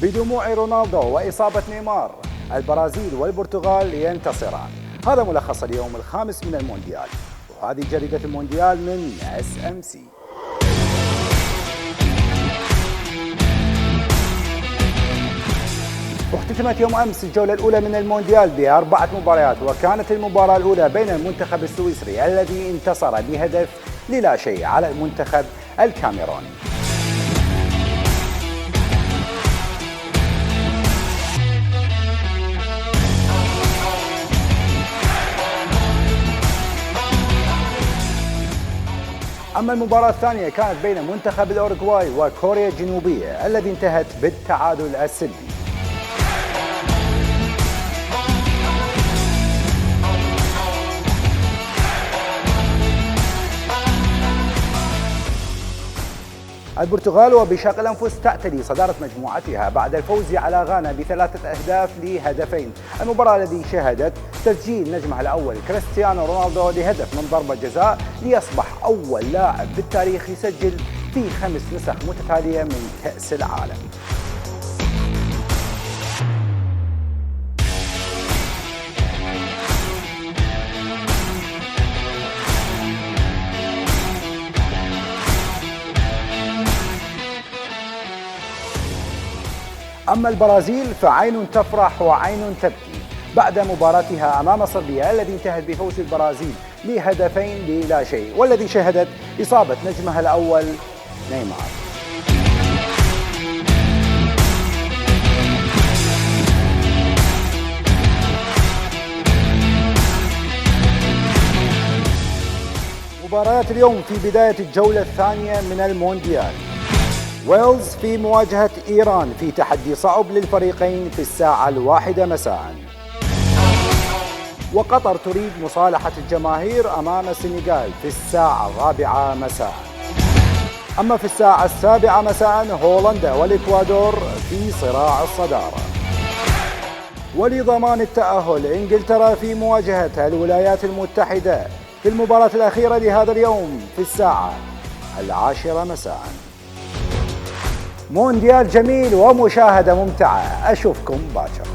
بدموع رونالدو وإصابة نيمار، البرازيل والبرتغال ينتصران. هذا ملخص اليوم الخامس من المونديال، وهذه جريدة المونديال من SMC. اختتمت يوم أمس الجولة الأولى من المونديال ب4 مباريات، وكانت المباراة الأولى بين المنتخب السويسري الذي انتصر بهدف لا شيء على المنتخب الكاميروني. أما المباراة الثانية كانت بين منتخب الأوروغواي وكوريا الجنوبية الذي انتهت بالتعادل السلبي. البرتغال وبشق الأنفس تعتلي صدارة مجموعتها بعد الفوز على غانا ب3 أهداف لهدفين. المباراة التي شهدت تسجيل نجمها الأول كريستيانو رونالدو لهدف من ضربة جزاء ليصبح أول لاعب بالتاريخ يسجل في 5 نسخ متتالية من كأس العالم. أما البرازيل فعين تفرح وعين تبكي بعد مباراتها أمام صربيا الذي انتهت بفوز البرازيل لهدفين لا شيء، والذي شهدت إصابة نجمها الأول نيمار. مباريات اليوم في بداية الجولة الثانية من المونديال. ويلز في مواجهة إيران في تحدي صعب للفريقين في الساعة 1 مساء. وقطر تريد مصالحة الجماهير أمام السنغال في الساعة 4 مساء. أما في الساعة 7 مساء هولندا والإكوادور في صراع الصدارة. ولضمان التأهل إنجلترا في مواجهة الولايات المتحدة في المباراة الأخيرة لهذا اليوم في الساعة 10 مساء. مونديال جميل ومشاهدة ممتعة، أشوفكم باكر.